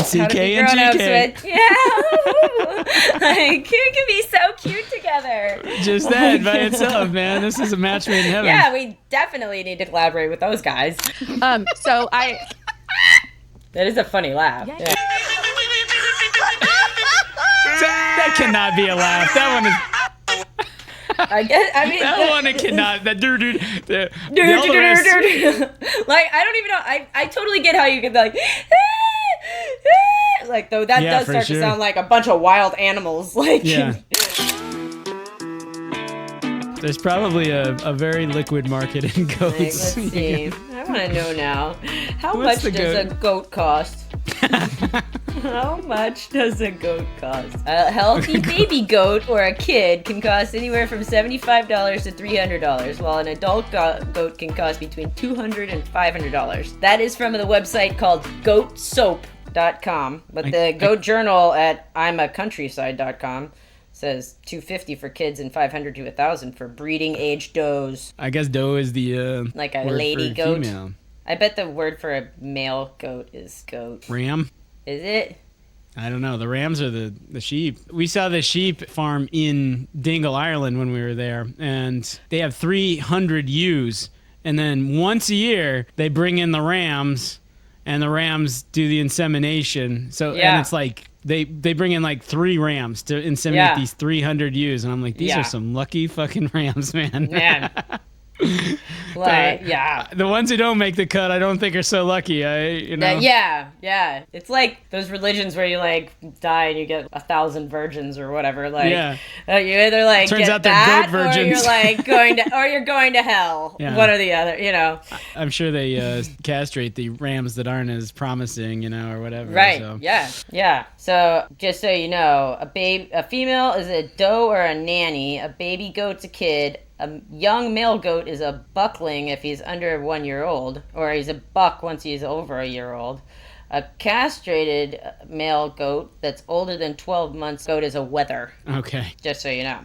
CK and GK. Yeah. Like, you can be so cute together. Just that by itself, man. This is a match made in heaven. Yeah, we definitely need to collaborate with those guys. So I... That is a funny laugh. Yeah. Yeah. That cannot be a laugh. That one is... that one it cannot. That dude. Like, I don't even know. I totally get how you could like, like though that does start to sound like a bunch of wild animals. Like, yeah. There's probably a very liquid market in goats. Like, let's see. I want to know now. How much does a goat cost? How much does a goat cost? A healthy baby goat or a kid can cost anywhere from $75 to $300, while an adult goat can cost between $200 and $500. That is from the website called goatsoap.com, but the goat journal at imacountryside.com says $250 for kids and $500 to $1,000 for breeding age does. I guess doe is the like a word lady for goat. Female. I bet the word for a male goat is goat. Ram? Is it? I don't know. The rams are the sheep. We saw the sheep farm in Dingle, Ireland when we were there, and they have 300 ewes. And then once a year, they bring in the rams, and the rams do the insemination. So and it's like they bring in like 3 rams to inseminate these 300 ewes, and I'm like, these are some lucky fucking rams, man. Man. The ones who don't make the cut, I don't think are so lucky. Yeah. It's like those religions where you like die and you get 1,000 virgins or whatever. Like, you either like turns get out they're that, goat virgins, or you're like you're going to hell. Yeah. One or the other, you know. I'm sure they castrate the rams that aren't as promising, you know, or whatever. Right. So. Yeah. So just so you know, a female is a doe or a nanny. A baby goat's a kid. A young male goat is a buckling if he's under 1 year old, or he's a buck once he's over a year old. A castrated male goat that's older than 12 months goat is a wether. Okay. Just so you know.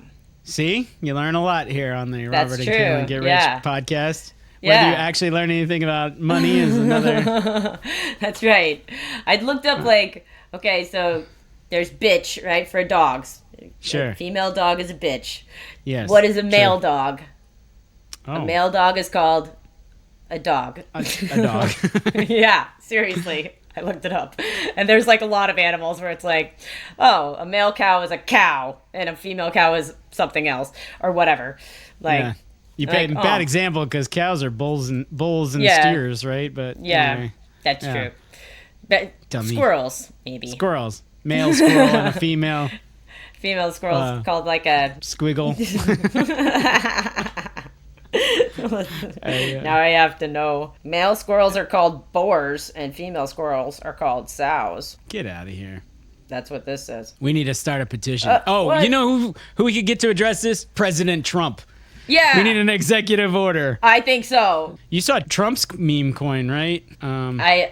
See? You learn a lot here on the That's Robert and true. Kalyn Get Rich podcast. Yeah. Whether you actually learn anything about money is another... That's right. I looked up okay, so there's bitch, right, for dogs. Sure. A female dog is a bitch. Yes. What is a male dog? Oh. A male dog is called a dog. A dog. Yeah, seriously. I looked it up. And there's like a lot of animals where it's like, oh, a male cow is a cow and a female cow is something else or whatever. Like, yeah. You paid bad example because cows are bulls and steers, right? But anyway. That's true. But dummy. Squirrels, maybe. Squirrels. Male squirrel and a female. Female squirrel is called like a... Squiggle. Now I have to know. Male squirrels are called boars and female squirrels are called sows. Get out of here. That's what this says. We need to start a petition. What? You know who we could get to address this? President Trump. Yeah. We need an executive order. I think so. You saw Trump's meme coin, right? I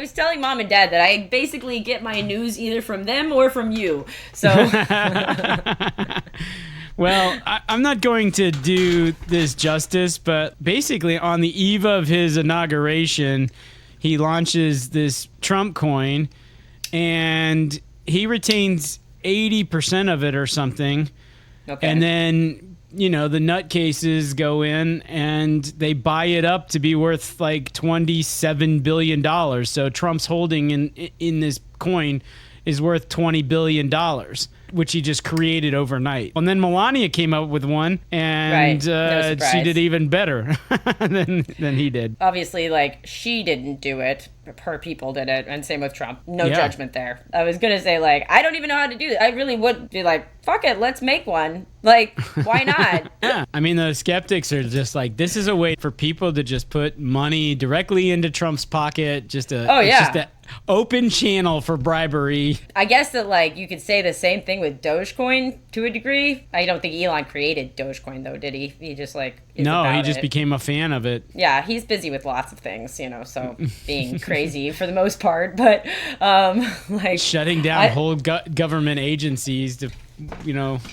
was telling mom and dad that I basically get my news either from them or from you. So. Well, I'm not going to do this justice, but basically on the eve of his inauguration, he launches this Trump coin, and he retains 80% of it or something. Okay. And then, the nutcases go in and they buy it up to be worth like $27 billion. So Trump's holding in this coin is worth $20 billion, which he just created overnight. And then Melania came up with one, and she did even better than he did. Obviously, she didn't do it. Her people did it, and same with Trump. No judgment there. I was going to say, I don't even know how to do it. I really would be like, fuck it, let's make one. Why not? Yeah. I mean, the skeptics are just like, this is a way for people to just put money directly into Trump's pocket. Just an open channel for bribery. I guess that, you could say the same thing with Dogecoin to a degree. I don't think Elon created Dogecoin, though, did he? He just, he just became a fan of it. Yeah, he's busy with lots of things, so being crazy for the most part. But, shutting down whole government agencies to,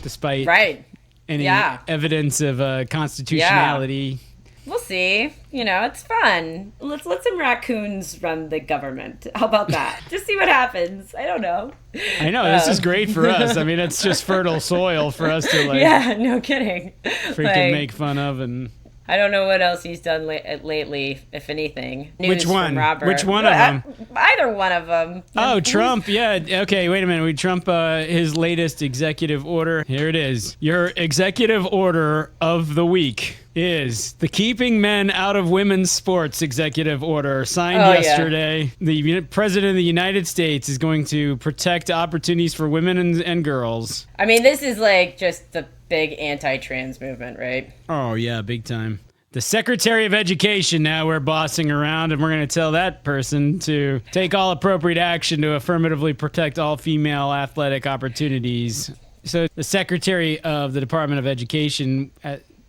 despite any evidence of constitutionality. We'll see. You know, it's fun. Let's let some raccoons run the government. How about that? Just see what happens. I don't know. I know, this is great for us. I mean, it's just fertile soil for us to like. Yeah, no kidding. Freaking make fun of and. I don't know what else he's done lately, if anything. News Which one? From Robert. Which one of them? Either one of them. Oh, Trump. Yeah. Okay, wait a minute. Trump, his latest executive order. Here it is. Your executive order of the week is the Keeping Men Out of Women's Sports executive order signed yesterday. The President of the United States is going to protect opportunities for women and girls. I mean, this is like just the big anti-trans movement, right? Oh, yeah, big time. The Secretary of Education now we're bossing around, and we're going to tell that person to take all appropriate action to affirmatively protect all female athletic opportunities. So the Secretary of the Department of Education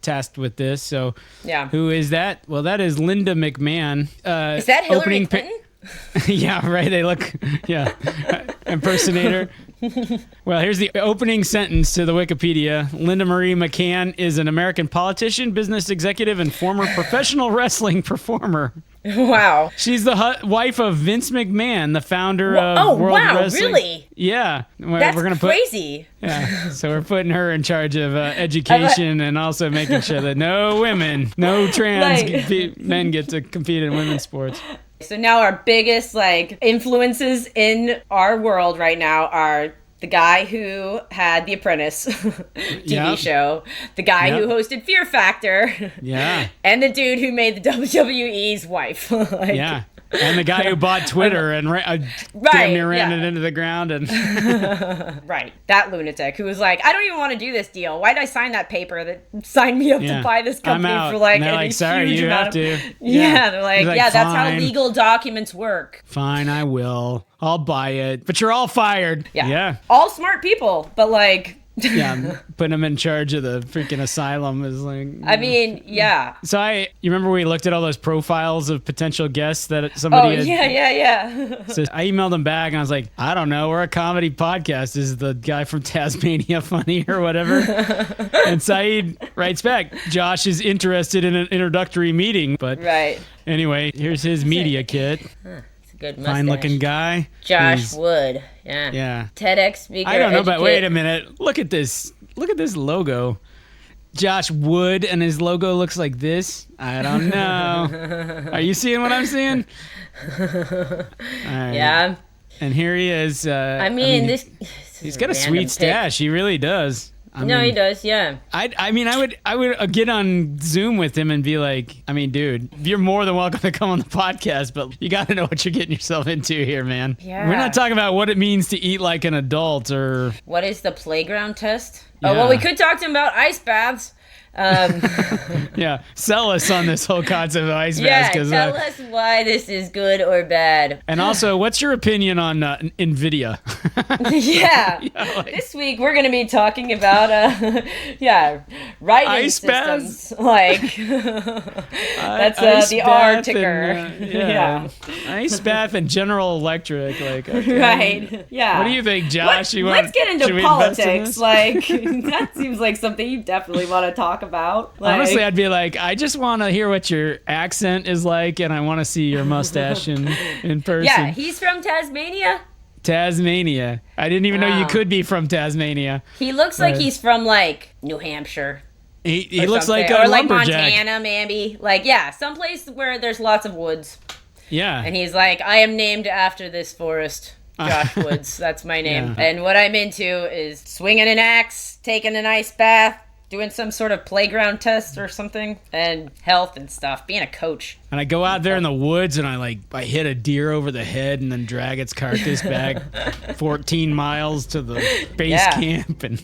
tasked with this. So yeah. Who is that? Well, that is Linda McMahon. Is that Hillary Clinton? Yeah, right. They look, impersonator. Well, here's the opening sentence to the Wikipedia. Linda Marie McCann is an American politician, business executive, and former professional wrestling performer. Wow. She's the wife of Vince McMahon, the founder of World Wrestling. Really? Yeah. That's crazy. Yeah. So we're putting her in charge of education and also making sure that no trans men get to compete in women's sports. So now our biggest influences in our world right now are the guy who had The Apprentice TV show, the guy who hosted Fear Factor, and the dude who made the WWE's wife. And the guy who bought Twitter and damn near ran it into the ground. And right. That lunatic who was like, I don't even want to do this deal. Why did I sign that paper that signed me up to buy this company for and sorry, huge you amount have to. Yeah, they're like, that's how legal documents work. Fine, I will. I'll buy it. But you're all fired. Yeah. All smart people, but putting him in charge of the freaking asylum is like. I mean, yeah. So you remember we looked at all those profiles of potential guests that somebody had? Yeah. So I emailed him back and I was like, I don't know, we're a comedy podcast. Is the guy from Tasmania funny or whatever? And Saeed writes back, Josh is interested in an introductory meeting, but anyway, here's his media kit. Good mustache. Fine looking guy. Josh Wood. Yeah. TEDx speaker. I don't know, but wait a minute. Look at this. Look at this logo. Josh Wood, and his logo looks like this. I don't know. Are you seeing what I'm seeing? All right. Yeah. And here he is. He's got a sweet stash. He really does. He does, yeah. I would get on Zoom with him and be like, dude, you're more than welcome to come on the podcast, but you got to know what you're getting yourself into here, man. Yeah. We're not talking about what it means to eat like an adult or... What is the playground test? Yeah. Oh, well, we could talk to him about ice baths. Sell us on this whole concept of ice baths. Yeah, tell us why this is good or bad. And also, what's your opinion on NVIDIA? This week we're going to be talking about writing ice systems. Baths? That's the R ticker. Ice bath and General Electric. Right. Yeah. What do you think, Josh? Let's get into politics. That seems like something you definitely want to talk about. Honestly, I'd be like, I just want to hear what your accent is like, and I want to see your mustache in person. Yeah, he's from Tasmania. Tasmania. I didn't even know you could be from Tasmania. He looks like he's from New Hampshire. He looks like a lumberjack. Montana, maybe. Someplace where there's lots of woods. Yeah. And he's like, I am named after this forest. Josh Woods. That's my name. Yeah. And what I'm into is swinging an axe, taking an ice bath, doing some sort of playground test or something, and health and stuff, being a coach. And I go out there in the woods and I hit a deer over the head and then drag its carcass back 14 miles to the base camp. And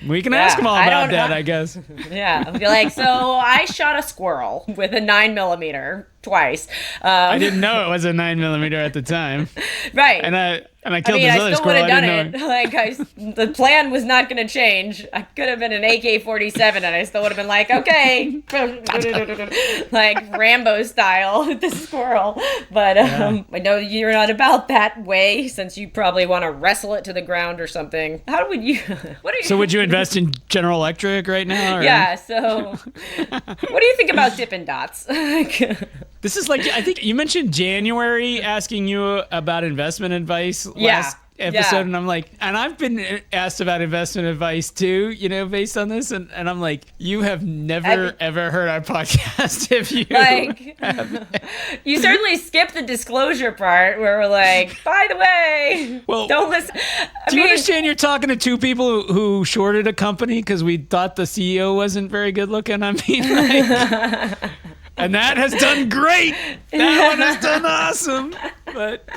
we can ask him all about that, I guess. Yeah. I'll be like, so I shot a squirrel with a 9mm. twice. I didn't know it was a 9mm at the time. Right. And I killed this other squirrel. I still would have done it. The plan was not going to change. I could have been an AK-47 and I still would have been like, okay, like Rambo style with the squirrel. But I know you're not about that way, since you probably want to wrestle it to the ground or something. How would you? So would you invest in General Electric right now? Or? Yeah. So, what do you think about Dippin' Dots? This is like, I think you mentioned January asking you about investment advice last episode, and I'm like, and I've been asked about investment advice too, based on this, and I'm like, you have never ever heard our podcast if you you certainly skipped the disclosure part where we're like, by the way, don't listen. Do you understand you're talking to two people who shorted a company because we thought the CEO wasn't very good looking? I mean, and that has done great. That one has done awesome. But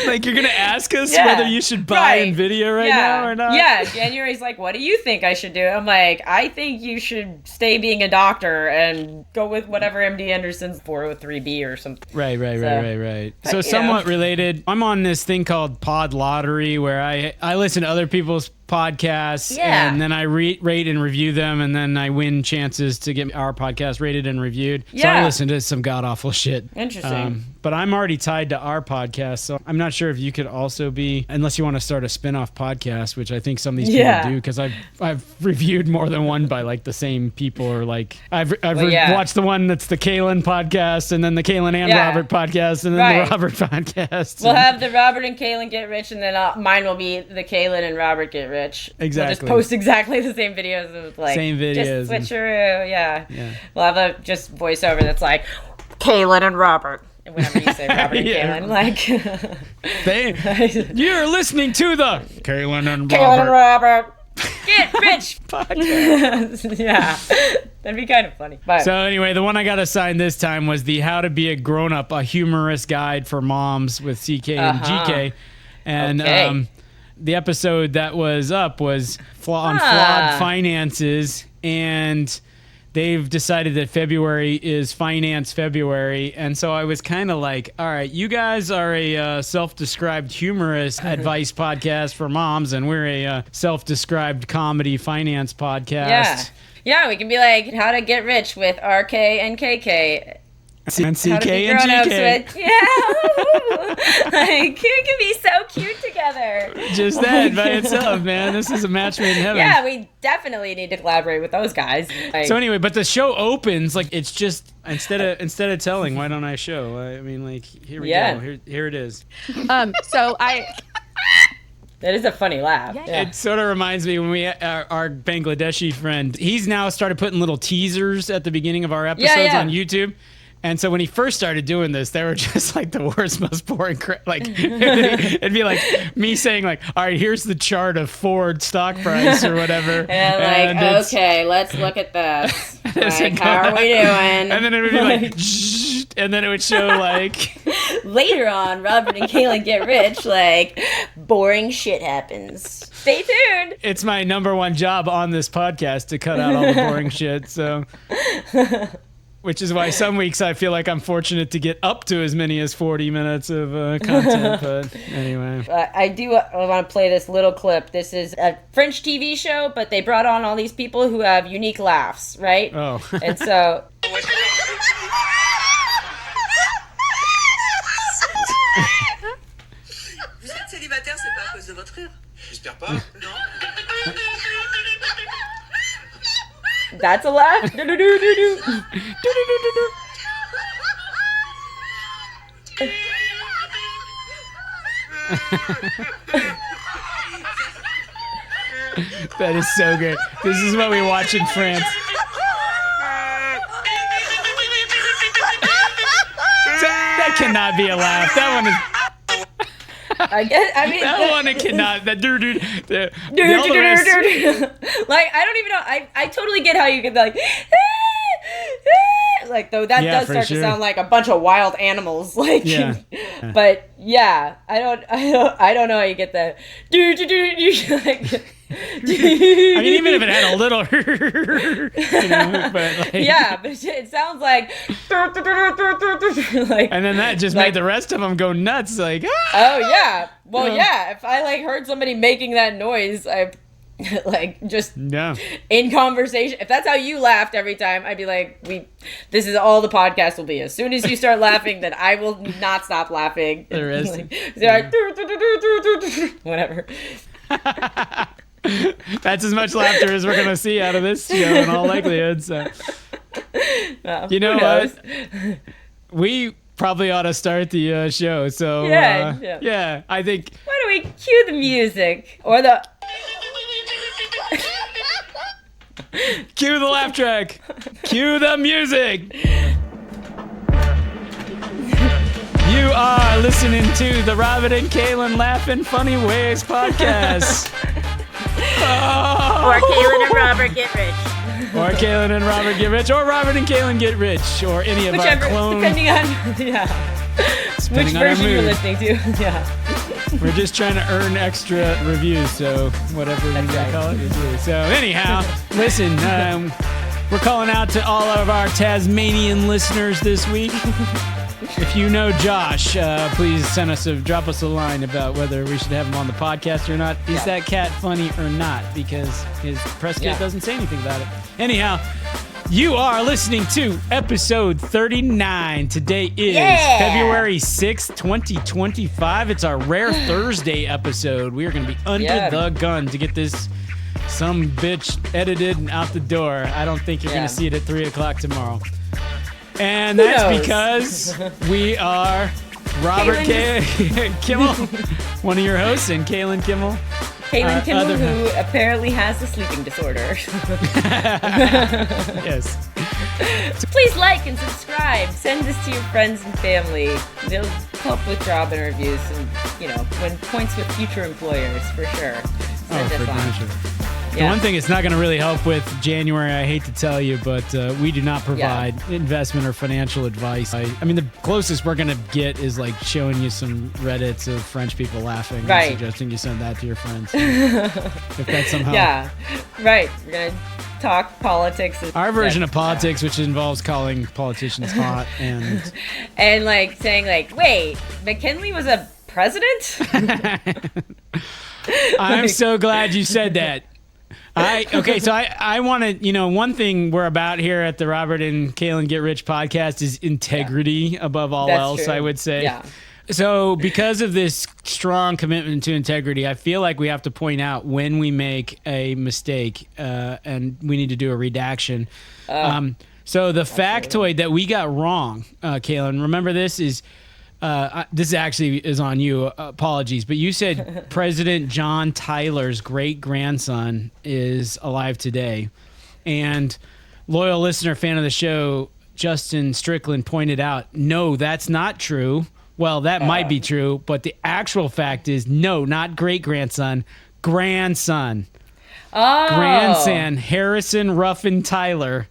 like, you're gonna ask us whether you should buy Nvidia right now or not? Yeah, January's like, what do you think I should do? I'm like, I think you should stay being a doctor and go with whatever MD Anderson's 403B or something. Right. So somewhat related, I'm on this thing called Pod Lottery where I listen to other people's podcasts and then I rate and review them, and then I win chances to get our podcast rated and reviewed. So I listen to some god-awful shit. Interesting. But I'm already tied to our podcast, so I'm not sure if you could also be, unless you want to start a spin-off podcast, which I think some of these people do, because I've reviewed more than one by like the same people, or like I've watched the one that's the Kalyn podcast, and then the Kalyn and Robert podcast, and then the Robert podcast. We'll have the Robert and Kalyn Get Rich, and then mine will be the Kalyn and Robert Get Rich. Exactly. We'll just post exactly the same videos with like same videos. Just switcheroo, We'll have a just voiceover that's like Kalyn and Robert. Whenever you say Robert and Kalyn, like you're listening to the Kalyn and Robert Get Rich podcast. That'd be kind of funny. But so anyway, the one I got assigned this time was the How to Be a Grown Up, a humorous guide for moms with CK and GK, and the episode that was up was on flawed finances, and they've decided that February is Finance February. And so I was kind of like, all right, you guys are a self-described humorous advice podcast for moms, and we're a self-described comedy finance podcast. Yeah, we can be like, how to get rich with RK and KK. And CK and GK. Like, you can be so cute together. Just that by itself, man. This is a match made in heaven. Yeah, we definitely need to collaborate with those guys. Like, so anyway, but the show opens like it's just instead of telling, why don't I show? I mean, like, here we go. Here it is. That is a funny laugh. Yeah. It sort of reminds me when we our Bangladeshi friend. He's now started putting little teasers at the beginning of our episodes on YouTube. And so when he first started doing this, they were just like the worst, most boring crap. Like, it'd be like me saying like, all right, here's the chart of Ford stock price or whatever. And like, okay, let's look at this. Like, how are we doing? And then it would be like, and then it would show like. Later on, Robert and Kalyn Get Rich, like, boring shit happens. Stay tuned. It's my number one job on this podcast to cut out all the boring shit, so. Which is why some weeks I feel like I'm fortunate to get up to as many as 40 minutes of content. But anyway. I want to play this little clip. This is a French TV show, but they brought on all these people who have unique laughs, right? Oh. And so... Vous êtes célibataire, c'est pas à cause de votre rire? J'espère pas. Non. That's a laugh. That is so good. This is what we watch in France. That cannot be a laugh. That one is. That one it cannot. That dude. Like, I don't even know. I totally get how you can like. Like, though that does start to sound like a bunch of wild animals. Like, but yeah, I don't know how you get that. Like, I mean, even if it had a little, but like, yeah, but it sounds like, like, and then that just made the rest of them go nuts. Like, oh yeah, well yeah. If I like heard somebody making that noise, I like just in conversation. If that's how you laughed every time, I'd be like, this is all the podcast will be. As soon as you start laughing, then I will not stop laughing. The rest, whatever. That's as much laughter as we're gonna see out of this show in all likelihood. So, you know what? We probably ought to start the show. So, yeah, I think. Why don't we cue the music or the? Cue the laugh track. Cue the music. You are listening to the Robert and Kalyn Laughing Funny Ways podcast. Or Kalyn and Robert get rich. Or Kalyn and Robert get rich. Or Robert and Kalyn get rich. Or any of our clones. Depending on, which version you're listening to. Yeah. We're just trying to earn extra reviews, so whatever we call it is really. So anyhow, listen, we're calling out to all of our Tasmanian listeners this week. If you know Josh, please drop us a line about whether we should have him on the podcast or not. Is that cat funny or not? Because his press kit doesn't say anything about it. Anyhow, you are listening to episode 39. Today is February 6th, 2025. It's our Rare Thursday episode. We are going to be under the gun to get this some bitch edited and out the door. I don't think you're going to see it at 3 o'clock tomorrow. And that's because we are Robert Kimmel, one of your hosts, and Kalyn Kimmel. Kalyn Kimmel, who apparently has a sleeping disorder. Yes. So please like and subscribe. Send this to your friends and family. They'll help with job interviews and, when points with future employers, for sure. Send us on. Sure. The one thing it's not going to really help with January, I hate to tell you, but we do not provide investment or financial advice. I mean, the closest we're going to get is like showing you some Reddits of French people laughing and suggesting you send that to your friends. If that's somehow. Yeah, right. We're going to talk politics. Our version of politics, which involves calling politicians hot and... and like saying like, wait, McKinley was a president? I'm so glad you said that. I want to, one thing we're about here at the Robert and Kalyn Get Rich podcast is integrity above all else, true. I would say. Yeah. So because of this strong commitment to integrity, I feel like we have to point out when we make a mistake and we need to do a redaction. So the factoid that we got wrong, Kalyn, remember this is... this actually is on you. Apologies. But you said President John Tyler's great-grandson is alive today. And loyal listener, fan of the show, Justin Strickland pointed out, no, that's not true. Well, that might be true, but the actual fact is, no, not great-grandson, grandson. Oh. Grandson, Harrison Ruffin Tyler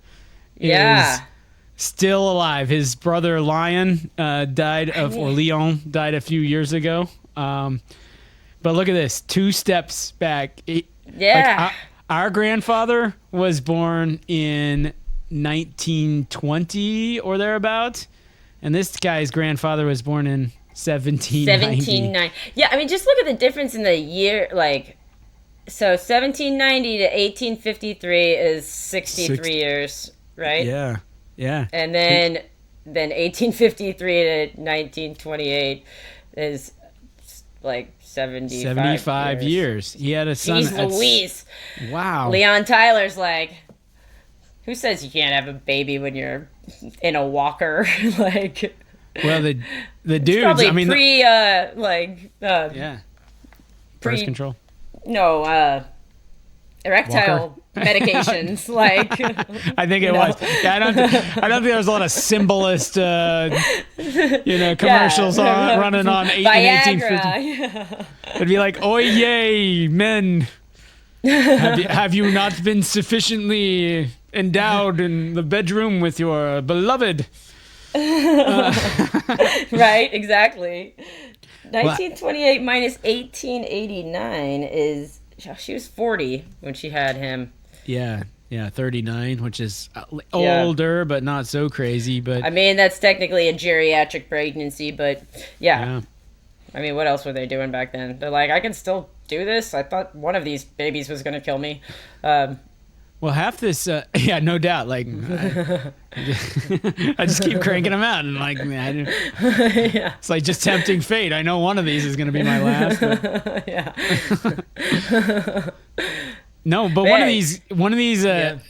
is... still alive. His brother Leon died a few years ago. But look at this, 2 steps back. Our grandfather was born in 1920 or thereabout, and this guy's grandfather was born in 1790. Yeah, I mean, just look at the difference in the year. Like, so 1790 to 1853 is 63 years, right? Yeah. Yeah. And then 1853 to 1928 is like 75 years. He had a son. Jeez Louise. Wow. Leon Tyler's like, who says you can't have a baby when you're in a walker? Like, well, the dudes, probably birth control. No, erectile medications. Like, I think it was. Yeah, I don't think there was a lot of symbolist, commercials running on in 1850. It'd be like, "Oy yay, men! Have you not been sufficiently endowed in the bedroom with your beloved?" Right, exactly. 1928 minus 1889 is she was 40 when she had him. Yeah. Yeah, 39, which is older, but not so crazy. But I mean, that's technically a geriatric pregnancy, but yeah. I mean, what else were they doing back then? They're like, I can still do this? I thought one of these babies was going to kill me. Well, half this, yeah, no doubt. Like, I just keep cranking them out, and like, it's like just tempting fate. I know one of these is going to be my last. But... yeah. No, but one of these,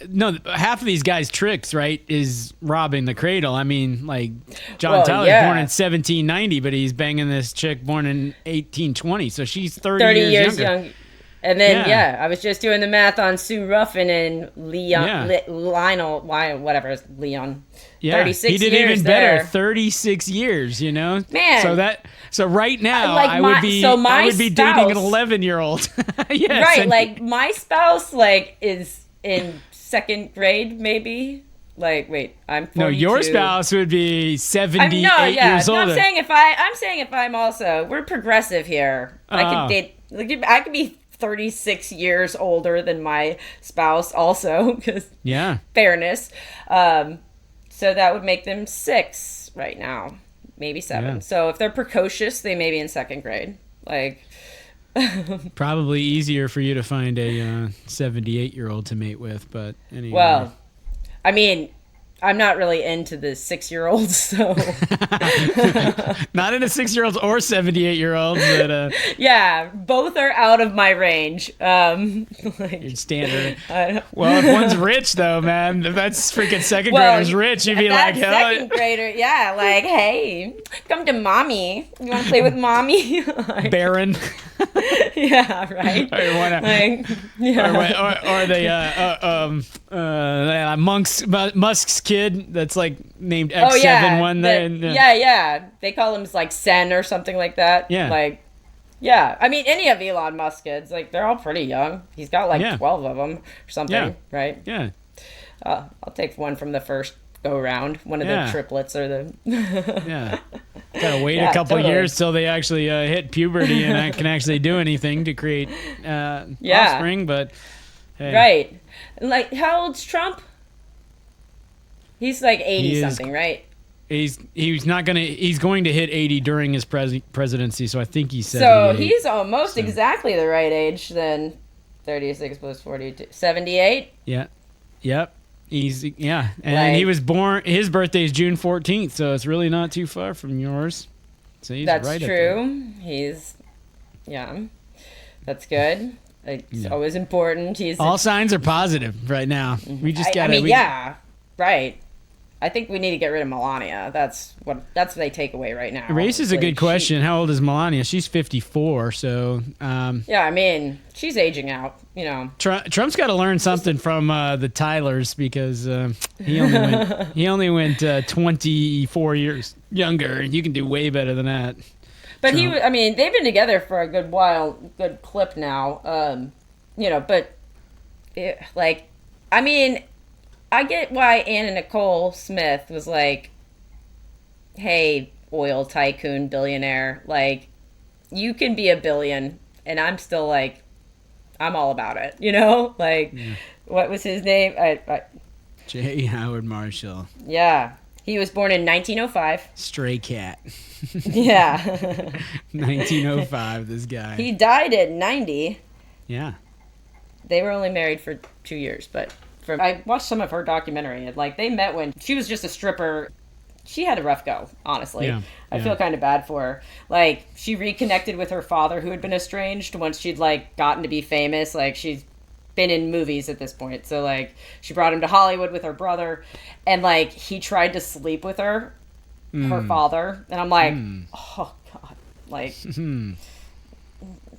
no, half of these guys' tricks, right, is robbing the cradle. I mean, like, John Tyler's born in 1790, but he's banging this chick born in 1820, so she's 30 years younger. And then, I was just doing the math on Sue Ruffin and Lionel, whatever, Leon. Yeah, 36 he did years even there. better. 36 years, you know? Man. So right now, like I would be dating an 11-year-old. Yes. Right, like, my spouse, like, is in second grade, maybe. Like, wait, I'm 42. No, your spouse would be 78 years older. I'm saying if I'm also, we're progressive here. I could date, like, I could be 36 years older than my spouse also, because fairness. So that would make them 6 right now, maybe 7. So if they're precocious, they may be in second grade. Like, probably easier for you to find a 78-year-old to mate with, but anyway. Well, I mean, I'm not really into the 6-year-olds, so. Not into 6-year-olds or 78-year-olds, but yeah, both are out of my range. Like, your standard. Well, if one's rich though, man, if that's freaking second grader's rich, you'd be like, hell. Second grader, yeah, like, hey, come to mommy. You want to play with mommy? Like, Baron. Yeah, right. Or the Musk's kid that's like named X7 one day. Yeah. They call him like Sen or something like that. Yeah. Like, yeah. I mean, any of Elon Musk's kids, like, they're all pretty young. He's got like 12 of them or something, right? Yeah. I'll take one from the first go round. One of the triplets or the. Yeah. Gotta wait a couple years till they actually hit puberty and I can actually do anything to create offspring, but hey. Right. Like, how old's Trump? He's like 80 something, right? He's going to hit 80 during his presidency, so I think he's 78. So he's almost exactly the right age then. 36 plus 42, 78? Yeah. Yep. And he was born, his birthday is June 14th, so it's really not too far from yours. So he's That's right true. He's that's good. It's always important. All signs are positive right now. We just got right. I think we need to get rid of Melania. That's what they take away right now. Race is a good question. How old is Melania? She's 54, so... yeah, I mean, she's aging out, you know. Trump's got to learn something from the Tylers because he only went 24 years younger. You can do way better than that. But they've been together for a good while, good clip now. You know, but, I get why Anna Nicole Smith was like, hey, oil tycoon, billionaire, like, you can be a billion, and I'm still like, I'm all about it, you know? Like, what was his name? J. Howard Marshall. Yeah. He was born in 1905. Stray cat. Yeah. 1905, this guy. He died at 90. Yeah. They were only married for 2 years, but... I watched some of her documentary, and like, they met when she was just a stripper. She had a rough go, honestly. I feel kind of bad for her. Like, she reconnected with her father, who had been estranged once she'd like gotten to be famous. Like, she's been in movies at this point, so like, she brought him to Hollywood with her brother, and like, he tried to sleep with her father, and I'm like, oh god, like.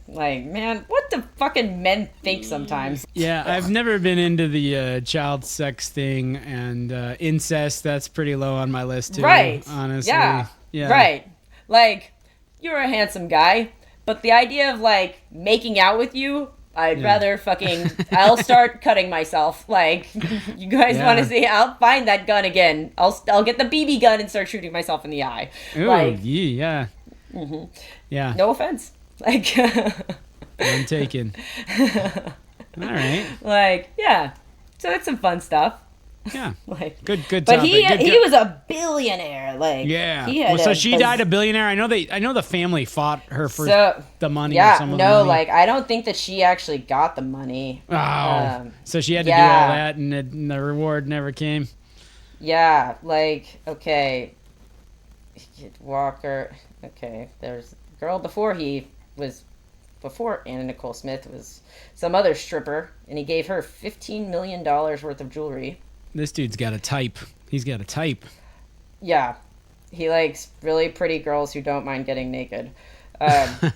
Like, man, what do fucking men think sometimes? Yeah, I've never been into the child sex thing, and incest, that's pretty low on my list, too. Right. Honestly. Yeah. Right. Like, you're a handsome guy, but the idea of, like, making out with you, I'd rather fucking... I'll start cutting myself. Like, you guys want to see? I'll find that gun again. I'll get the BB gun and start shooting myself in the eye. Ooh, like, yeah. Mm-hmm. Yeah. No offense. Like, None taken. All right. Like, yeah. So it's some fun stuff. Yeah. Like, good but topic. he was a billionaire. Like, yeah. He had so she died a billionaire. I know the family fought her for the money. Yeah. Or some of the money. Like I don't think that she actually got the money. Oh. So she had to do all that, and the reward never came. Yeah. Like, okay. Walker. Okay. There's a girl before Anna Nicole Smith was some other stripper, and he gave her $15 million worth of jewelry. This dude's got a type. He's got a type. Yeah. He likes really pretty girls who don't mind getting naked. Yeah.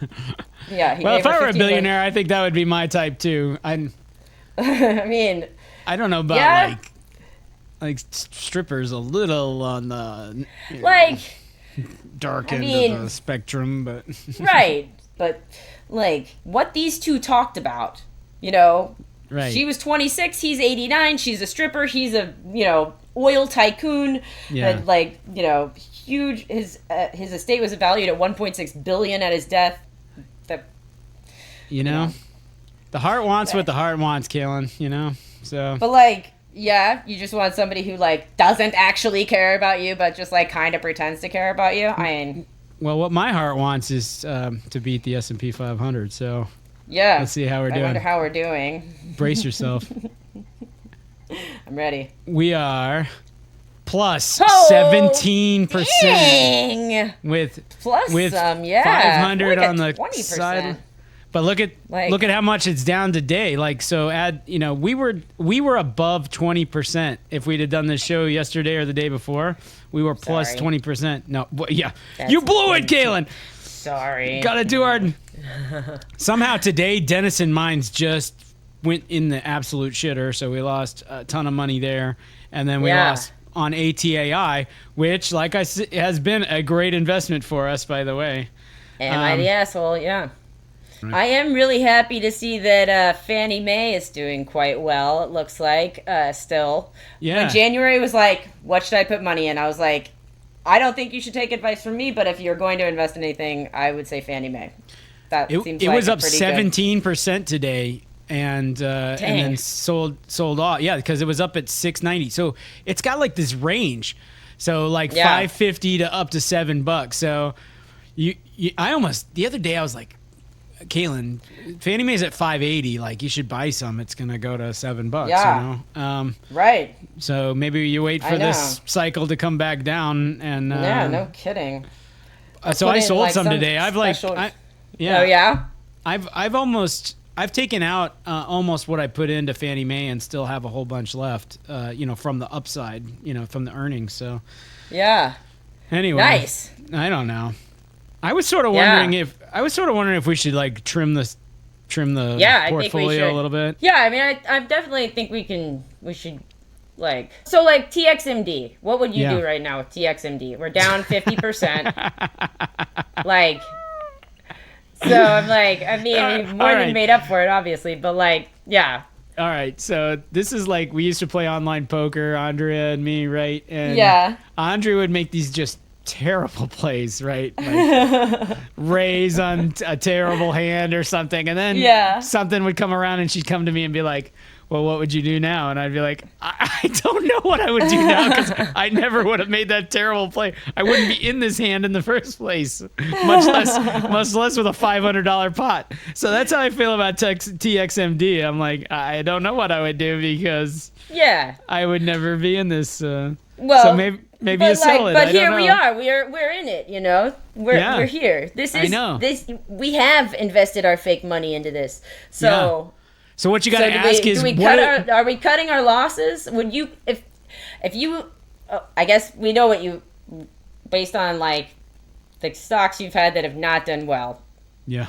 Well, if I were a billionaire, I think that would be my type too. I mean, I don't know about like strippers a little on the dark end of the spectrum, but right. But like what these two talked about, you know, right. She was 26, he's 89, she's a stripper, he's a, oil tycoon. Yeah. And like, huge, his estate was valued at 1.6 billion at his death. The heart wants what the heart wants, Kalyn, so. But like, yeah, you just want somebody who like doesn't actually care about you, but just like kind of pretends to care about you. I mean, well, what my heart wants is to beat the S&P 500. So yeah, let's see how we're doing. I wonder how we're doing. Brace yourself. I'm ready. We are plus 17%. with some, yeah. 500 like on the 20%. side. But look at how much it's down today. Like, so we were above 20%. If we'd have done this show yesterday or the day before, we were plus 20%. No, yeah, you blew it, Kalyn. Sorry. Got to do our. Somehow today, Denison Mines just went in the absolute shitter, so we lost a ton of money there, and then we lost on ATAI, which, like I said, has been a great investment for us, by the way. Am I the asshole? Yeah. I am really happy to see that Fannie Mae is doing quite well, it looks like, still. Yeah. When January was like, what should I put money in? I was like, I don't think you should take advice from me, but if you're going to invest in anything, I would say Fannie Mae. It was up 17% today, and then sold off. Yeah, because it was up at 690. So it's got like this range. So like $5.50 to up to $7. So I almost the other day I was like, Kalyn, Fannie Mae's at 580. Like, you should buy some. It's gonna go to $7. Yeah. Right. So maybe you wait for this cycle to come back down. And yeah, no kidding. So I sold some today. Oh yeah. I've taken out almost what I put into Fannie Mae and still have a whole bunch left. From the upside. From the earnings. So. Yeah. Anyway. Nice. I don't know. I was sort of wondering if we should like trim the portfolio a little bit. Yeah, I mean, I definitely think we should like TXMD. What would you do right now with TXMD? We're down 50%. like, so I'm like, I mean, we've more than made up for it, obviously, but like, yeah. All right, so this is like we used to play online poker, Andrea and me, right? And Andrea would make these just terrible plays, right? Like raise on a terrible hand or something, and then something would come around and she'd come to me and be like, well, what would you do now? And I'd be like, I don't know what I would do now, because I never would have made that terrible play. I wouldn't be in this hand in the first place, much less with a $500 pot. So that's how I feel about TXMD. I'm like, I don't know what I would do, because I would never be in this. So maybe you sell it. But here we are. We're in it. We're here. We have invested our fake money into this. So. Yeah. So what you got to ask is, are we cutting our losses? Would you, if you, I guess we know what you, based on like the stocks you've had that have not done well. Yeah.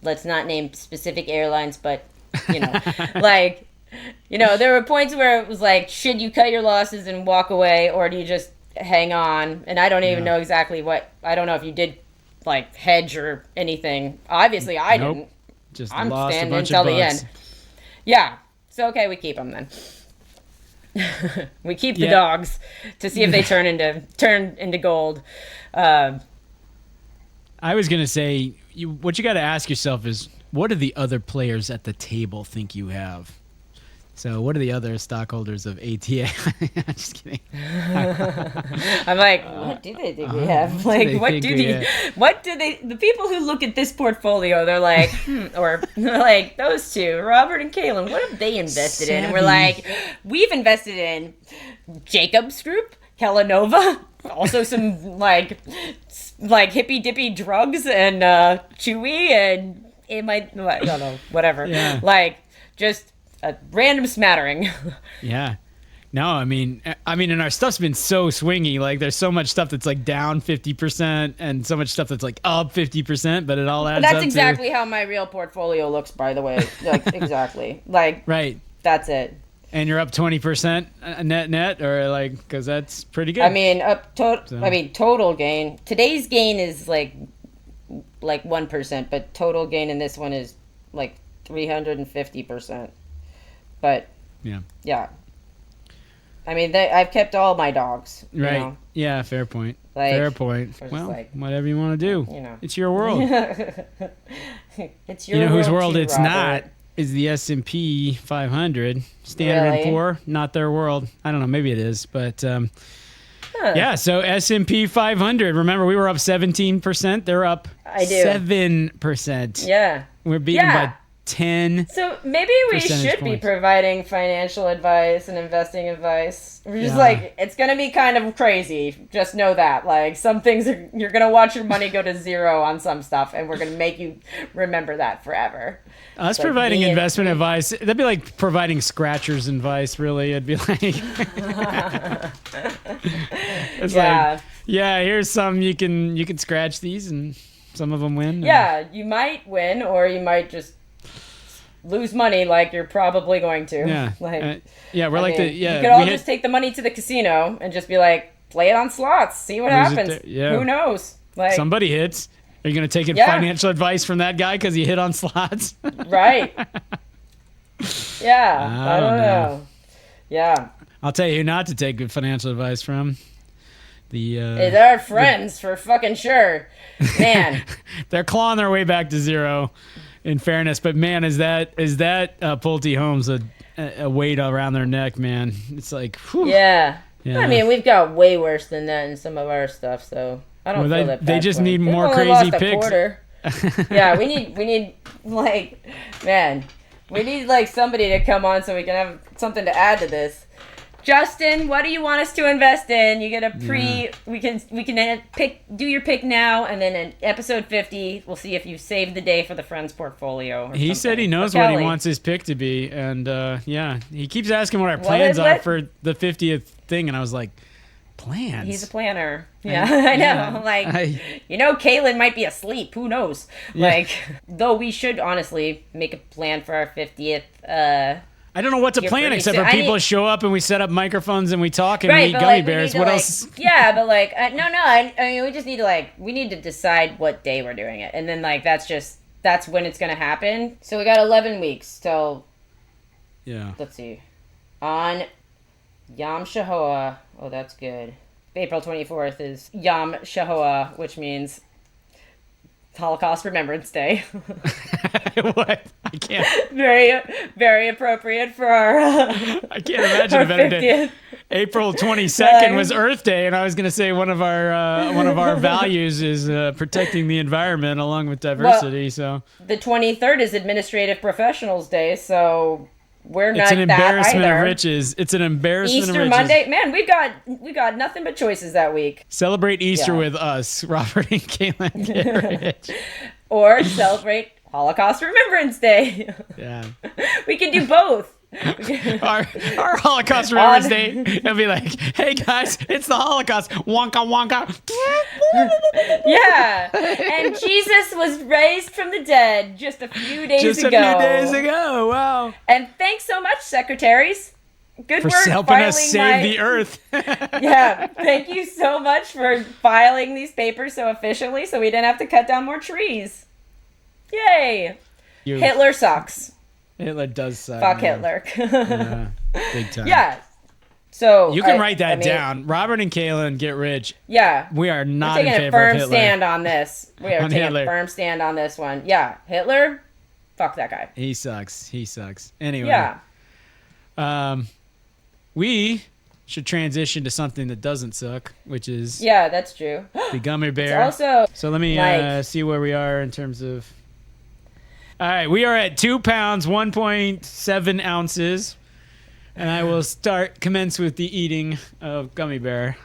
Let's not name specific airlines, but there were points where it was like, should you cut your losses and walk away, or do you just hang on? And I don't even know exactly I don't know if you did like hedge or anything. Obviously I didn't. Just I'm lost standing a bunch until of the bucks. end. Yeah. So, okay, we keep them then. We keep the dogs to see if they turn into gold. I was going to say, what you got to ask yourself is, what do the other players at the table think you have? So what do the other stockholders of ATA? I'm just kidding. I'm like, what do they think we have? Like, what do the people who look at this portfolio, they're like, or they're like, those two, Robert and Kalyn, what have they invested in? And we're like, we've invested in Jacob's Group, Kellanova, also some like hippy dippy drugs and Chewy and it might, I don't know, whatever. Yeah. Like, just a random smattering. Yeah. No, I mean, and our stuff's been so swingy. Like, there's so much stuff that's like down 50% and so much stuff that's like up 50%, but it all adds up. That's exactly how my real portfolio looks, by the way. Like, exactly. Like, right. That's it. And you're up 20% net, or like, because that's pretty good. I mean, total gain. Today's gain is like 1%, but total gain in this one is like 350%. But yeah. I mean, I've kept all my dogs. Right. You know? Yeah, fair point. Like, fair point. Well, whatever you want to do. You know. It's your world. It's your world. You know whose world too, it's Robert. not is the S&P 500. Standard & Poor, not their world. I don't know, maybe it is, but yeah, so S&P 500. Remember, we were up 17%. They're up 7%. Yeah. We're beaten by 10. So maybe we should be providing financial advice and investing advice. We're just like, it's going to be kind of crazy. Just know that. Like, some things, you're going to watch your money go to zero on some stuff, and we're going to make you remember that forever. Us providing investment advice, that'd be like providing scratchers advice, really. It'd be like, it's like, yeah, here's some, you can scratch these, and some of them win. Yeah, you might win, or you might just lose money like you're probably going to. Yeah. Like, you could all just take the money to the casino and just be like, play it on slots, see what happens. Who knows? Like, somebody hits. Are you going to take financial advice from that guy because he hit on slots? Right. Yeah. I don't know. Yeah. I'll tell you who not to take good financial advice from. It's our friends, for fucking sure. Man. They're clawing their way back to zero, in fairness. But, man, is that Pulte Holmes a weight around their neck, man? It's like, whew. Yeah. I mean, we've got way worse than that in some of our stuff, so I don't feel that bad. They just need more crazy picks. Yeah, we need like, man, we need like somebody to come on so we can have something to add to this. Justin, what do you want us to invest in? You get a we can do your pick now, and then in episode 50, we'll see if you saved the day for the Friends portfolio. He said he knows what he wants his pick to be, and he keeps asking what our plans are for the 50th thing, and I was like, plans? He's a planner. Yeah, I know. Kalyn might be asleep. Who knows? Yeah. Like, though we should honestly make a plan for our 50th. I don't know what to plan except for people show up and we set up microphones and we talk and we eat gummy bears. What else? Yeah, but like, no. I mean, we just need to decide what day we're doing it, and then like that's when it's gonna happen. So we got 11 weeks till. Yeah. Let's see, on Yom Shahoah. Oh, that's good. April 24th is Yom Shahoah, which means Holocaust Remembrance Day. What? I can't. Very, very appropriate for our. I can't imagine a better day. April 22nd was Earth Day, and I was going to say one of our values is protecting the environment along with diversity. Well, so the 23rd is Administrative Professionals Day, so. We're not that either. It's an embarrassment of riches. It's an embarrassment Easter of riches. Monday, man, we got nothing but choices that week. Celebrate Easter with us, Robert and Kalyn. Get rich. Or celebrate Holocaust Remembrance Day. Yeah, we can do both. our Holocaust Remembrance Day, it'll be like, hey guys, it's the Holocaust. Wonka wonka. Yeah, and Jesus was raised from the dead just a few days ago. Wow. And thanks so much, secretaries. Good for work helping us save the earth. Yeah, thank you so much for filing these papers so efficiently so we didn't have to cut down more trees. Yay. Hitler sucks. Hitler does suck. Fuck Hitler. Yeah, big time. Yeah. So you can write that down. Robert and Kalyn get rich. Yeah. We are not in favor of Hitler. We're taking a firm stand on this. We are taking Hitler. a firm stand on this one. Yeah. Hitler, fuck that guy. He sucks. Anyway. Yeah. We should transition to something that doesn't suck, which is Yeah, that's true. the gummy bear. It's also So let me see where we are in terms of. All right, we are at 2 pounds, 1.7 ounces, and I will commence with the eating of gummy bear.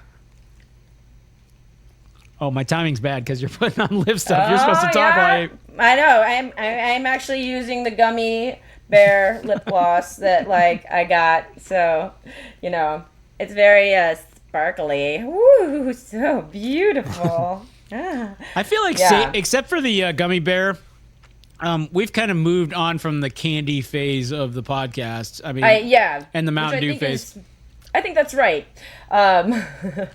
Oh, my timing's bad because you're putting on lip stuff. You're supposed to talk while I know. I'm actually using the gummy bear lip gloss that I got. So, it's very sparkly. Woo, so beautiful. I feel like, except for the gummy bear, we've kind of moved on from the candy phase of the podcast. I mean, and the Mountain Dew phase. I think that's right. I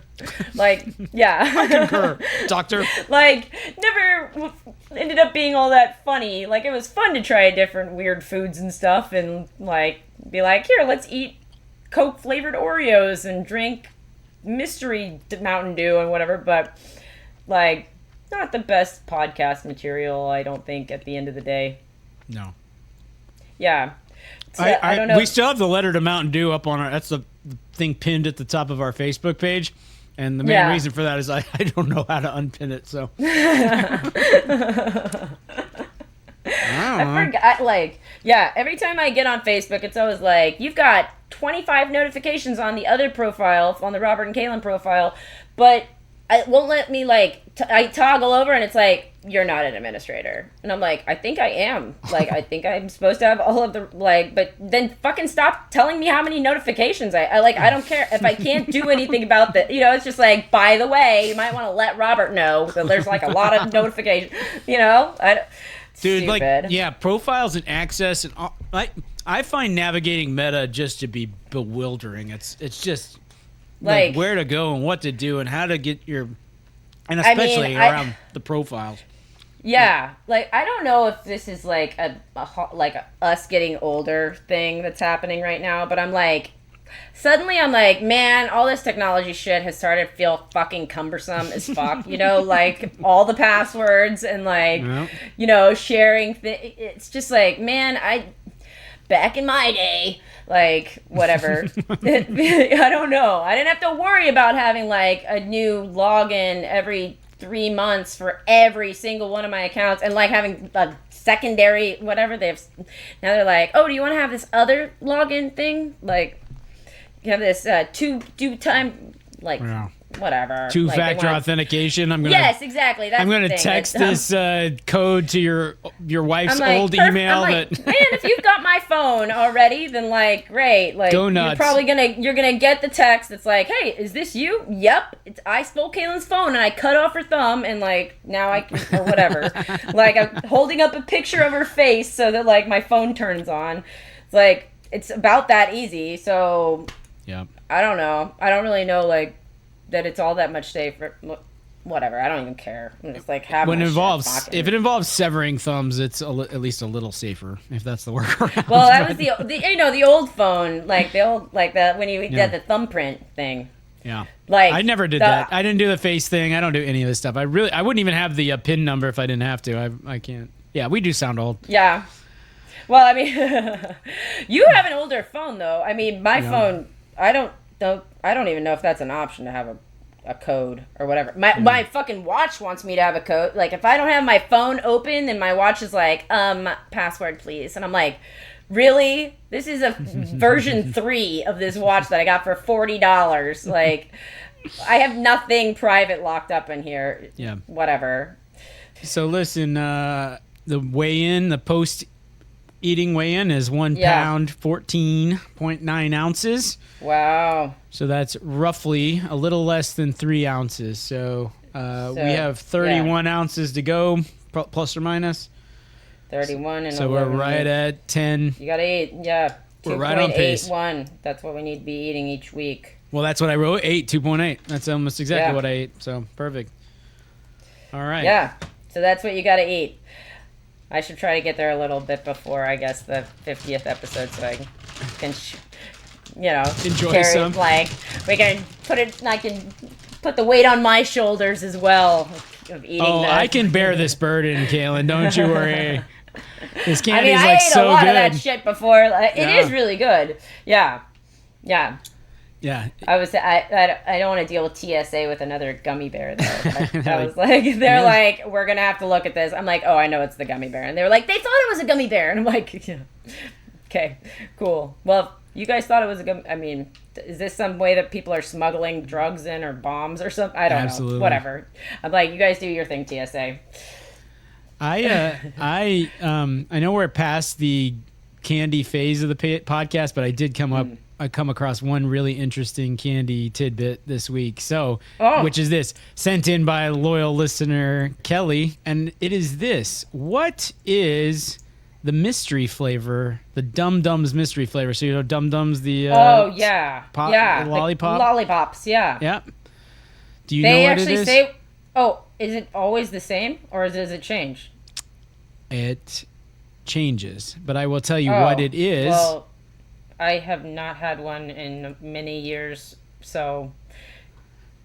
concur, doctor. Never ended up being all that funny. It was fun to try different weird foods and stuff and, be like, here, let's eat Coke flavored Oreos and drink mystery Mountain Dew and whatever, but, not the best podcast material, I don't think, at the end of the day. No. Yeah. So, I don't know. We still have the letter to Mountain Dew up on that's the thing pinned at the top of our Facebook page. And the main reason for that is I don't know how to unpin it, so. I forgot, every time I get on Facebook, it's always you've got 25 notifications on the other profile, on the Robert and Kalyn profile, but it won't let me, I toggle over and it's you're not an administrator. And I'm I think I am. I think I'm supposed to have all of the, but then fucking stop telling me how many notifications I don't care if I can't do anything about that. It's just by the way, you might want to let Robert know that there's a lot of notifications, Dude, stupid. profiles and access and all, I find navigating Meta just to be bewildering. It's just where to go and what to do and how to get your, and especially around the profiles. Yeah, I don't know if this is a us getting older thing that's happening right now, but I'm suddenly I'm man, all this technology shit has started to feel fucking cumbersome as fuck, all the passwords and sharing it's just man, back in my day, whatever. I don't know. I didn't have to worry about having a new login every 3 months for every single one of my accounts and having a secondary whatever they have. Now they're oh, do you want to have this other login thing? You have this two-time whatever. Two-factor authentication. Yes, exactly. That's I'm gonna text this code to your wife's old email. Man, if you've got my phone already, then great. Go nuts. You're gonna get the text that's hey, is this you? Yep. I stole Kalyn's phone and I cut off her thumb and now I can, or whatever. I'm holding up a picture of her face so that my phone turns on. It's it's about that easy. So yeah. I don't know. I don't really know that it's all that much safer. Whatever. I don't even care. I'm just have when if it involves severing thumbs, it's at least a little safer if that's the workaround. Well, that was the old phone, the old that when you did the thumbprint thing. Yeah. I never did that. I didn't do the face thing. I don't do any of this stuff. I wouldn't even have the PIN number if I didn't have to. I can't. Yeah, we do sound old. Yeah. Well, I mean, you have an older phone though. I mean, my phone. I don't even know if that's an option to have a code or whatever. My fucking watch wants me to have a code. If I don't have my phone open, then my watch is password please. And I'm really? This is a version 3 of this watch that I got for $40. I have nothing private locked up in here. Yeah. Whatever. So listen, the weigh-in, the post-eating weigh-in is 1 pound, 14.9 ounces. Wow. So that's roughly a little less than 3 ounces. So we have 31 ounces to go, plus or minus. 31 and so we're right at 10. You gotta eat, yeah. We're right on pace. 2.81. That's what we need to be eating each week. Well, that's what I wrote. 2.8. That's almost exactly what I ate. So perfect. All right. Yeah. So that's what you gotta eat. I should try to get there a little bit before, I guess, the 50th episode, so I can, enjoy some. We can put it. I can put the weight on my shoulders as well of eating. I can bear this burden, Kalyn. Don't you worry. This I candy mean, is I like ate so a lot good. of that shit before. Like, it Yeah. is really good. Yeah. Yeah. I don't want to deal with TSA with another gummy bear though. I was like, they're Yeah. like, we're gonna have to look at this. I'm like, oh, I know it's the gummy bear, and they were like, they thought it was a gummy bear, and I'm like, yeah. Okay, cool. Well, you guys thought it was a gummy. I mean, is this some way that people are smuggling drugs in or bombs or something? I don't Absolutely. know. Whatever. I'm like, you guys do your thing, TSA. I know we're past the candy phase of the podcast, but I did come across one really interesting candy tidbit this week. So, which is this, sent in by a loyal listener, Kelly, and it is this: what is the mystery flavor, the Dum Dums mystery flavor? So, you know, Dum Dums, the yeah, lollipop, lollipops, yeah. Yep. Do you They know what actually it is? say, oh, is it always the same or does it change? It changes, but I will tell you what it is. Well, I have not had one in many years, so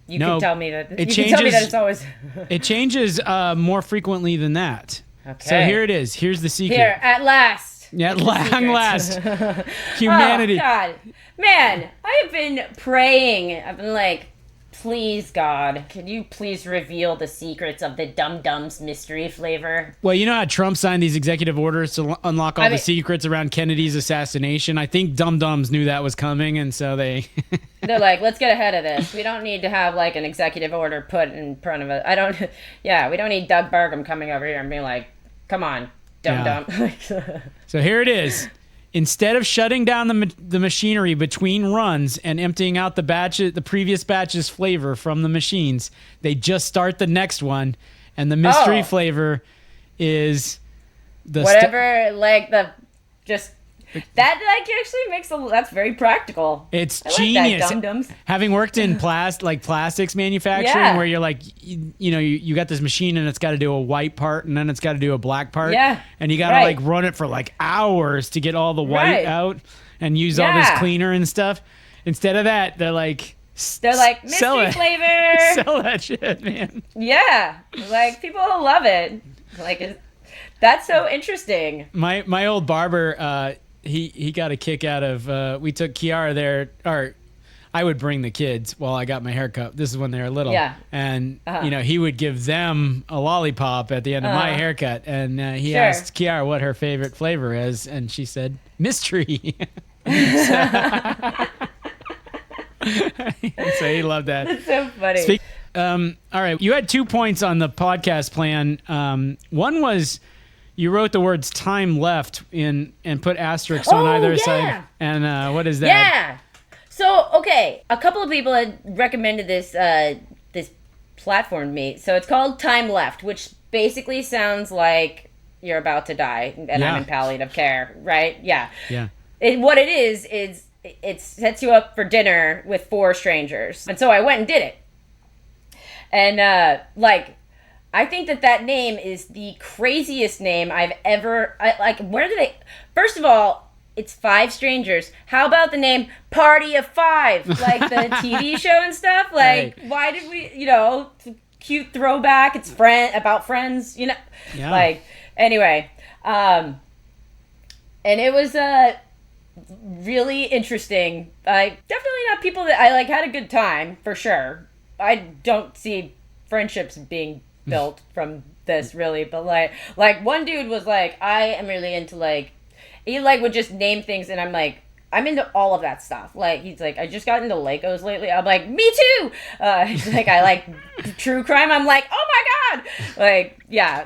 you can tell me that. You can tell me that it's always. It changes more frequently than that. Okay. So here it is. Here's the secret. Here, at last. Yeah, at long last. Humanity. Oh, God. Man, I have been praying. I've been like, please, God, could you please reveal the secrets of the Dum Dums mystery flavor? Well, you know how Trump signed these executive orders to unlock all the secrets around Kennedy's assassination? I think Dum Dums knew that was coming, and so they... They're like, let's get ahead of this. We don't need to have, like, an executive order put in front of us. We don't need Doug Burgum coming over here and being like, come on, Dum Dum. So here it is. Instead of shutting down the machinery between runs and emptying out the previous batch's flavor from the machines, they just start the next one, and the mystery flavor is the that actually makes that's very practical. It's I genius. Like that, Dum Dums. Having worked in plastics manufacturing, where you're like, you got this machine and it's got to do a white part and then it's got to do a black part, and you got to like run it for like hours to get all the white out and use all this cleaner and stuff. Instead of that, they're like mystery flavor. Sell that shit, man. Yeah, like people will love it. Like that's so interesting. My old barber. He got a kick out of we took Kiara there, or I would bring the kids while I got my haircut. This is when they were little. Yeah. And he would give them a lollipop at the end of my haircut, and he asked Kiara what her favorite flavor is, and she said mystery. So he loved that. That's so funny. All right, you had 2 points on the podcast plan. One was you wrote the words "time left" in and put asterisks on either side. And what is that? Yeah. So okay, a couple of people had recommended this this platform to me. So it's called Time Left, which basically sounds like you're about to die and I'm in palliative care, right? Yeah. Yeah. What it is it sets you up for dinner with 4 strangers, and so I went and did it. And I think that name is the craziest name I've ever... where did they... First of all, it's 5 strangers. How about the name Party of 5? Like the TV show and stuff? Like, why did we... cute throwback. It's about friends, Yeah. Like, anyway. And it was really interesting. Definitely not people that... I, had a good time, for sure. I don't see friendships being... built from this really, but like one dude was like, I am really into he would just name things, and I'm like, I'm into all of that stuff. Like he's like, I just got into Legos lately. I'm like, me too. He's like, I like true crime. I'm like, oh my god. Like yeah,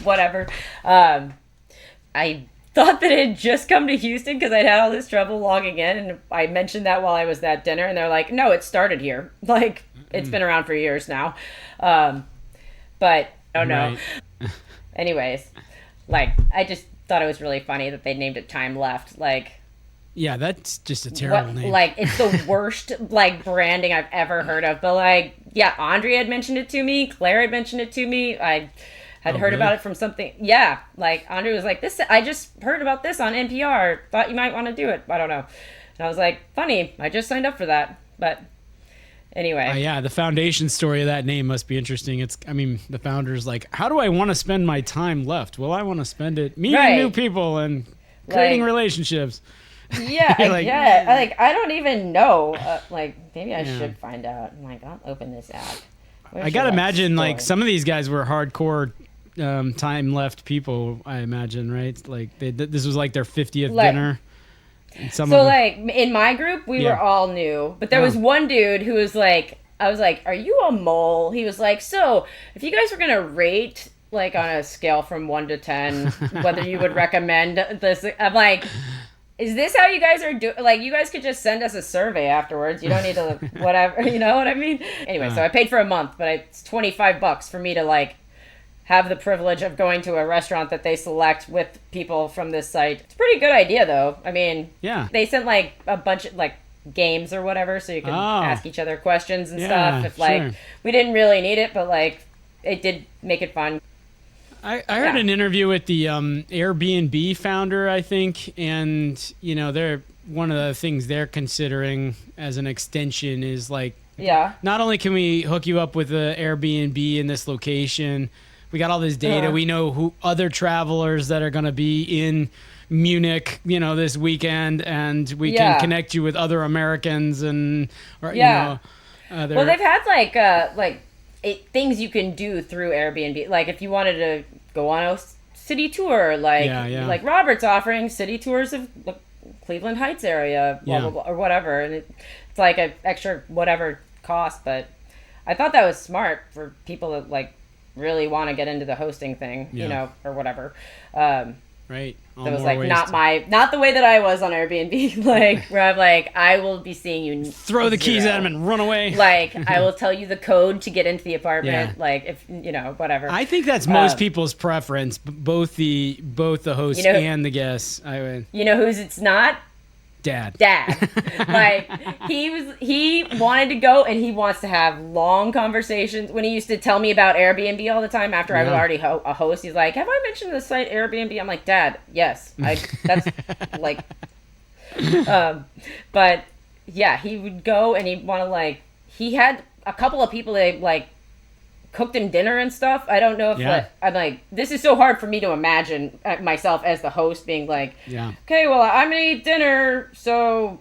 whatever. I thought that it had just come to Houston because I'd had all this trouble logging in, and I mentioned that while I was at dinner, and they're like, no, it started here. Like it's been around for years now. But I don't know. Anyways, I just thought it was really funny that they named it Time Left. Yeah, that's just a terrible name. It's the worst branding I've ever heard of. But Andre had mentioned it to me. Claire had mentioned it to me. I had heard about it from something. Yeah, Andre was like, "This. I just heard about this on NPR. Thought you might want to do it. I don't know." And I was like, "Funny. I just signed up for that." But Anyway. Yeah, the foundation story of that name must be interesting. The founder's like, how do I want to spend my time left? Well, I want to spend it meeting new people and creating relationships. Yeah, like, I don't even know. Maybe I should find out. I'm like, I'll open this app. I gotta imagine, like, some of these guys were hardcore time left people, I imagine, right? Like, this was like their 50th dinner. In my group, we were all new, but there was one dude who was like, I was like, are you a mole? He was like, so if you guys were gonna rate, like, on a scale from 1 to 10, whether you would recommend this, I'm like, is this how you guys are doing? Like, you guys could just send us a survey afterwards. You don't need to, whatever, you know what I mean? Anyway, so I paid for a month, but it's $25 for me to, like, have the privilege of going to a restaurant that they select with people from this site. It's a pretty good idea, though. I mean, they sent, like, a bunch of, like, games or whatever, so you can ask each other questions and stuff. If, like, we didn't really need it, but, like, it did make it fun. I heard an interview with the Airbnb founder, I think, and, you know, they're one of the things they're considering as an extension is, like, not only can we hook you up with an Airbnb in this location, we got all this data. We know who other travelers that are going to be in Munich, you know, this weekend, and we can connect you with other Americans and, you know. Well, they've had, things you can do through Airbnb. Like, if you wanted to go on a city tour, like Robert's offering city tours of the Cleveland Heights area, blah, blah, blah, or whatever. And it's like an extra whatever cost, but I thought that was smart for people that, like, really want to get into the hosting thing, you know, or whatever. Right. That was, like, not the way that I was on Airbnb, like, where I'm like, I will be seeing you throw the keys at him and run away. Like, I will tell you the code to get into the apartment, like, if, you know, whatever. I think that's most people's preference, both the host and the guests. You know whose it's not? Dad. Like, he wanted to go, and he wants to have long conversations. When he used to tell me about Airbnb all the time after I was already a host, he's like, have I mentioned the site Airbnb? I'm like, Dad, yes. That's like, but yeah, he would go and he'd want to, like, he had a couple of people that, like, cooked him dinner and stuff. I don't know if I'm like, this is so hard for me to imagine myself as the host being like, okay, well, I'm gonna eat dinner, so,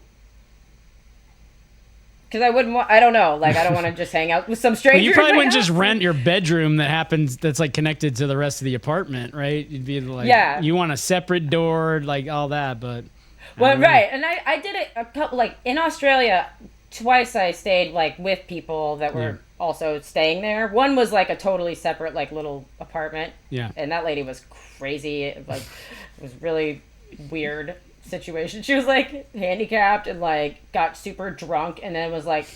because I don't know, like, I don't want to just hang out with some stranger. Well, you probably wouldn't just rent your bedroom that's like connected to the rest of the apartment, right? You'd be like, you want a separate door, like all that, but right. And I did it a couple, like, in Australia twice. I stayed, like, with people that were also staying there. One was, like, a totally separate, like, little apartment. Yeah. And that lady was crazy. Like, it was really weird situation. She was, like, handicapped and, like, got super drunk and then was like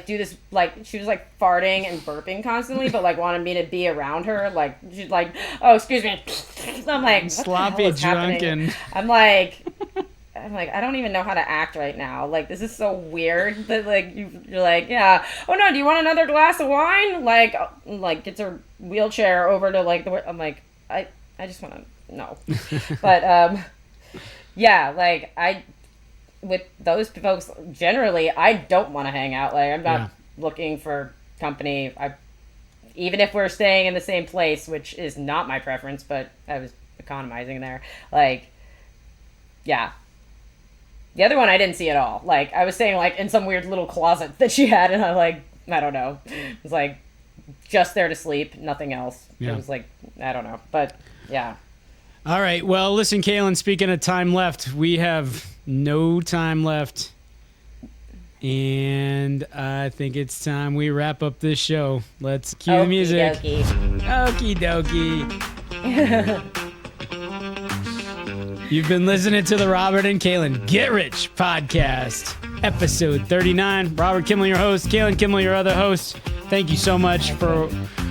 do this, like, she was, like, farting and burping constantly, but, like, wanted me to be around her. Like, she's like, oh, excuse me. I'm like, what sloppy the hell is drunken. Happening? I'm like, I don't even know how to act right now. Like, this is so weird that, like, you're like, yeah. Oh, no, do you want another glass of wine? Like, gets her wheelchair over to, like, I'm like, I just want to, no. But, yeah, like, with those folks, generally, I don't want to hang out. Like, I'm not looking for company. Even if we're staying in the same place, which is not my preference, but I was economizing there. Like, yeah. The other one I didn't see at all. Like, I was staying, like, in some weird little closet that she had, and I'm like, I don't know. It was, like, just there to sleep, nothing else. Yeah. It was, like, I don't know. But, yeah. All right. Well, listen, Kalyn, speaking of time left, we have no time left. And I think it's time we wrap up this show. Let's cue the music. Okie dokie. You've been listening to the Robert and Kalyn Get Rich Podcast, episode 39. Robert Kimmel, your host. Kalyn Kimmel, your other host. Thank you so much for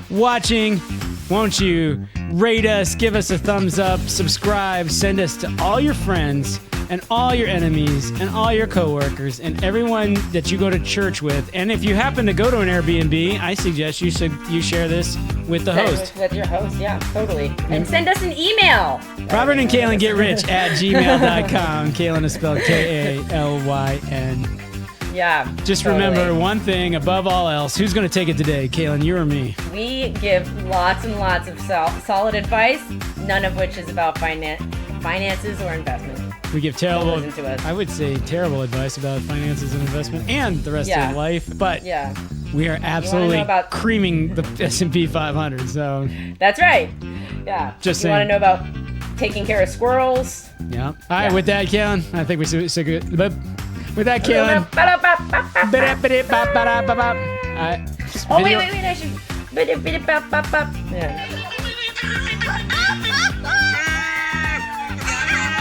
watching. Won't you rate us, give us a thumbs up, subscribe, send us to all your friends and all your enemies and all your coworkers and everyone that you go to church with. And if you happen to go to an Airbnb, I suggest you share this with the host. With your host, yeah, totally. And send us an email. Robert and Kalyn Get Rich at gmail.com. Kalyn is spelled Kalyn. Yeah. Just totally. remember one thing above all else. Who's going to take it today, Kalyn, you or me? We give lots and lots of solid advice, none of which is about finances or investment. We give terrible, Listen to us. I would say terrible advice about finances and investment and the rest of life. But Yeah. we are absolutely about- creaming the S&P 500. So That's right. Yeah. Just you want to saying. know about taking care of squirrels? yeah. All right, with that, Kalyn, I think we're so good. But with that, Kalyn. Oh, wait, I should. Yeah.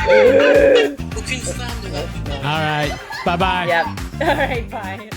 Aucune femme ne va All right. Bye-bye. Yep. All right, bye.